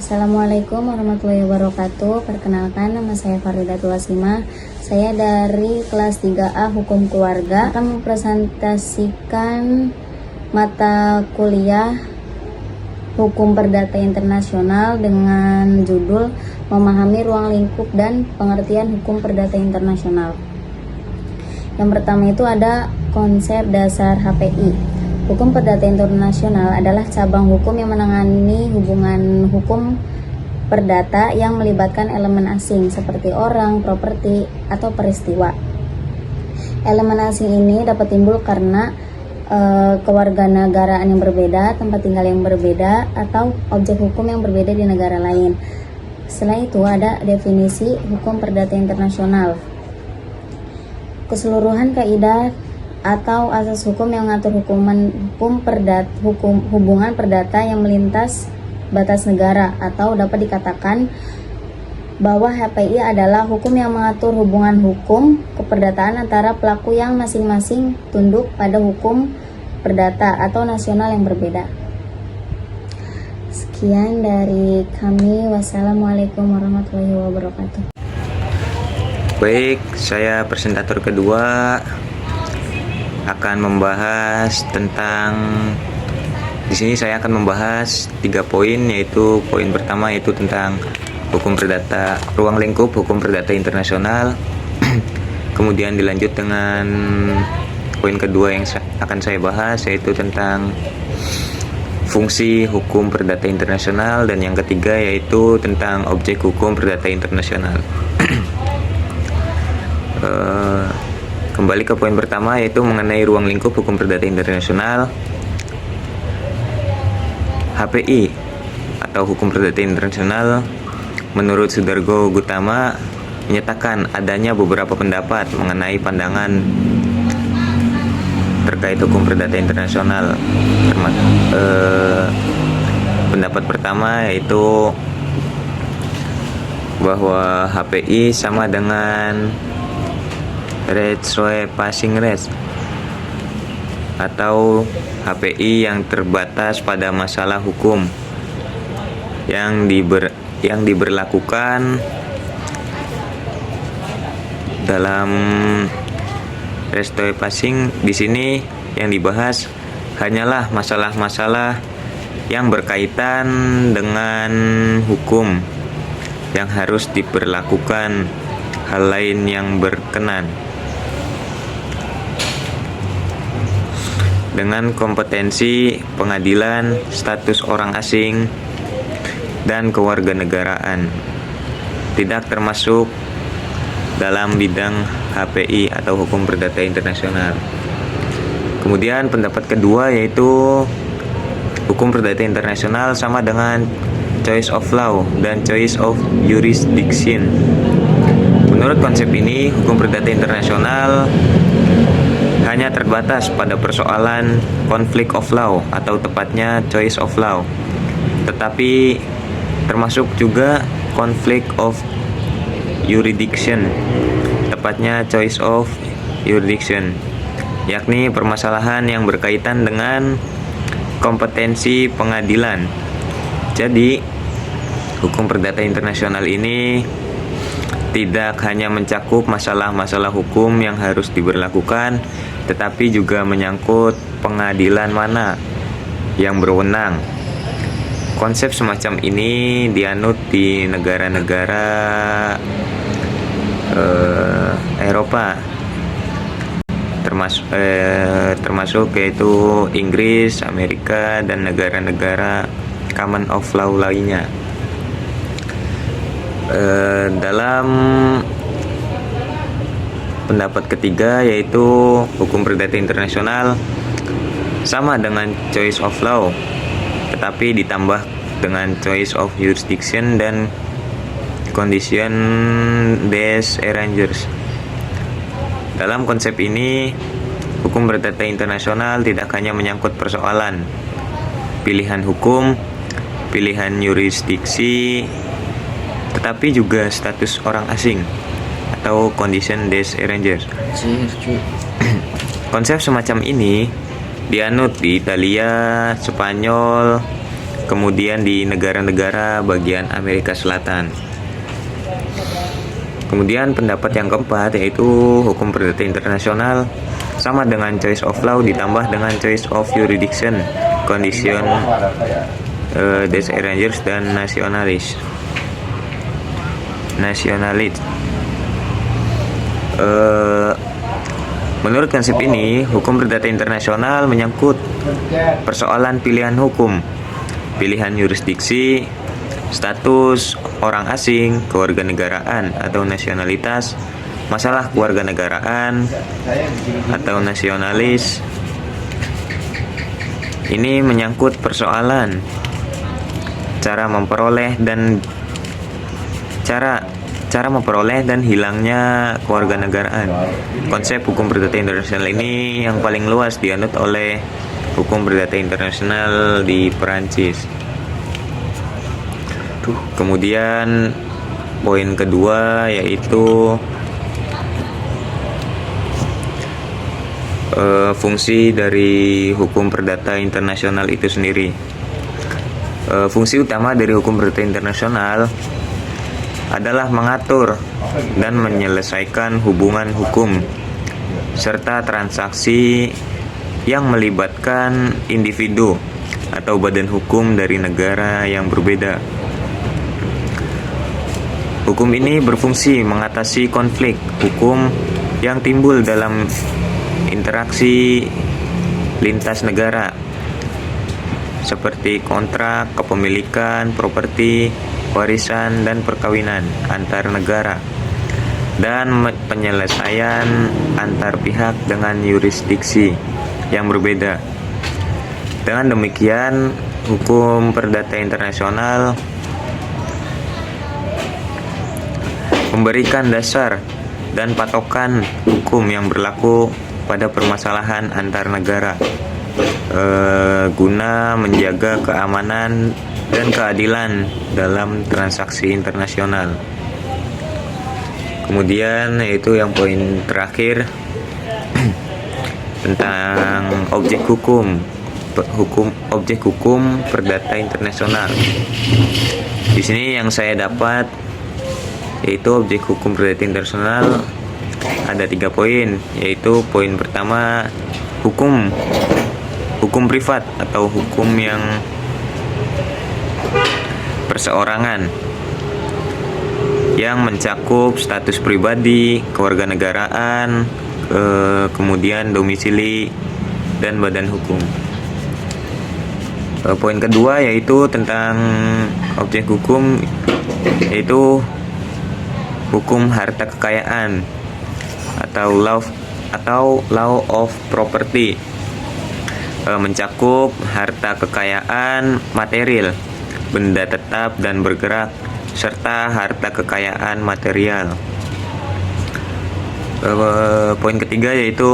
Assalamualaikum warahmatullahi wabarakatuh. Perkenalkan, nama saya Faridatul Asima. Saya dari kelas 3A Hukum Keluarga akan mempresentasikan mata kuliah Hukum Perdata Internasional dengan judul Memahami Ruang Lingkup dan Pengertian Hukum Perdata Internasional. Yang pertama itu ada konsep dasar HPI. Hukum Perdata Internasional adalah cabang hukum yang menangani hubungan hukum perdata yang melibatkan elemen asing seperti orang, properti, atau peristiwa. Elemen asing ini dapat timbul karena kewarganegaraan yang berbeda, tempat tinggal yang berbeda, atau objek hukum yang berbeda di negara lain. Setelah itu ada definisi hukum perdata internasional. Keseluruhan kaidah atau asas hukum yang mengatur hubungan perdata yang melintas batas negara, atau dapat dikatakan bahwa HPI adalah hukum yang mengatur hubungan hukum keperdataan antara pelaku yang masing-masing tunduk pada hukum perdata atau nasional yang berbeda. Sekian dari kami. Wassalamualaikum warahmatullahi wabarakatuh. Baik, saya presentator kedua akan membahas tentang, di sini saya akan membahas 3 poin, yaitu poin pertama yaitu tentang hukum perdata, ruang lingkup hukum perdata internasional. Kemudian dilanjut dengan poin kedua yang akan saya bahas, yaitu tentang fungsi hukum perdata internasional, dan yang ketiga yaitu tentang objek hukum perdata internasional. Kembali ke poin pertama, yaitu mengenai ruang lingkup hukum perdata internasional. HPI atau hukum perdata internasional menurut Sudargo Gutama menyatakan adanya beberapa pendapat mengenai pandangan terkait hukum perdata internasional. Pendapat pertama yaitu bahwa HPI sama dengan ratio passing rate atau HPI yang terbatas pada masalah hukum yang diberlakukan dalam ratio passing. Di sini yang dibahas hanyalah masalah-masalah yang berkaitan dengan hukum yang harus diberlakukan hal lain yang berkenan dengan kompetensi pengadilan, status orang asing, dan kewarganegaraan, tidak termasuk dalam bidang HPI atau hukum perdata internasional. Kemudian pendapat kedua yaitu hukum perdata internasional sama dengan choice of law dan choice of jurisdiction. Menurut konsep ini, hukum perdata internasional hanya terbatas pada persoalan conflict of law atau tepatnya choice of law, tetapi termasuk juga conflict of jurisdiction, tepatnya choice of jurisdiction, yakni permasalahan yang berkaitan dengan kompetensi pengadilan. Jadi, hukum perdata internasional ini tidak hanya mencakup masalah-masalah hukum yang harus diberlakukan, tetapi juga menyangkut pengadilan mana yang berwenang. Konsep semacam ini dianut di negara-negara Eropa, termasuk yaitu Inggris, Amerika, dan negara-negara common of law lainnya. Dalam pendapat ketiga yaitu hukum perdata internasional sama dengan choice of law, tetapi ditambah dengan choice of jurisdiction dan condition based arrangements. Dalam konsep ini, hukum perdata internasional tidak hanya menyangkut persoalan pilihan hukum, pilihan yurisdiksi, tetapi juga status orang asing atau condition based arrangements. Konsep semacam ini dianut di Italia, Spanyol, kemudian di negara-negara bagian Amerika Selatan. Kemudian pendapat yang keempat yaitu hukum perdata internasional sama dengan choice of law ditambah dengan choice of jurisdiction, condition, des arrangers, dan nasionalis. Menurut konsep ini, hukum perdata internasional menyangkut persoalan pilihan hukum, pilihan yurisdiksi, status orang asing, kewarganegaraan atau nasionalitas, masalah kewarganegaraan atau nasionalis. Ini menyangkut persoalan cara memperoleh dan hilangnya kewarganegaraan. Konsep hukum perdata internasional ini yang paling luas dianut oleh hukum perdata internasional di Perancis. Kemudian poin kedua yaitu fungsi dari hukum perdata internasional itu sendiri. Fungsi utama dari hukum perdata internasional adalah mengatur dan menyelesaikan hubungan hukum serta transaksi yang melibatkan individu atau badan hukum dari negara yang berbeda. Hukum ini berfungsi mengatasi konflik hukum yang timbul dalam interaksi lintas negara seperti kontrak, kepemilikan, properti, warisan, dan perkawinan antar negara, dan penyelesaian antar pihak dengan yurisdiksi yang berbeda. Dengan demikian, hukum perdata internasional memberikan dasar dan patokan hukum yang berlaku pada permasalahan antar negara guna menjaga keamanan dan keadilan dalam transaksi internasional. Kemudian yaitu yang poin terakhir tentang objek hukum perdata internasional. Di sini yang saya dapat yaitu objek hukum perdata internasional ada 3 poin, yaitu poin pertama hukum privat atau hukum yang perseorangan yang mencakup status pribadi, kewarganegaraan, kemudian domisili dan badan hukum. Poin kedua yaitu tentang objek hukum, yaitu hukum harta kekayaan atau law of property, mencakup harta kekayaan material, benda tetap dan bergerak, serta harta kekayaan material. Poin ketiga yaitu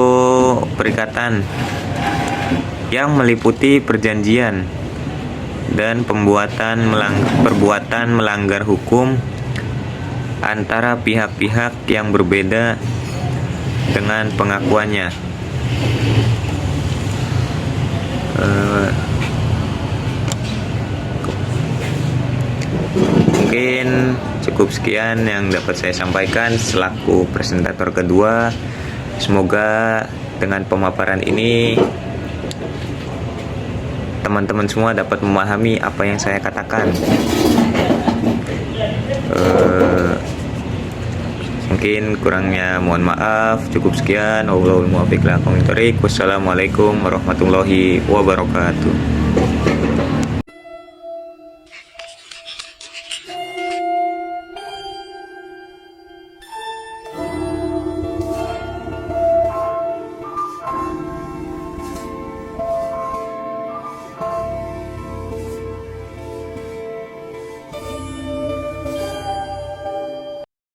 perikatan yang meliputi perjanjian dan perbuatan melanggar hukum antara pihak-pihak yang berbeda dengan pengakuannya. Mungkin cukup sekian yang dapat saya sampaikan selaku presentator kedua. Semoga dengan pemaparan ini teman-teman semua dapat memahami apa yang saya katakan. Mungkin kurangnya mohon maaf. Cukup sekian. Wassalamualaikum warahmatullahi wabarakatuh.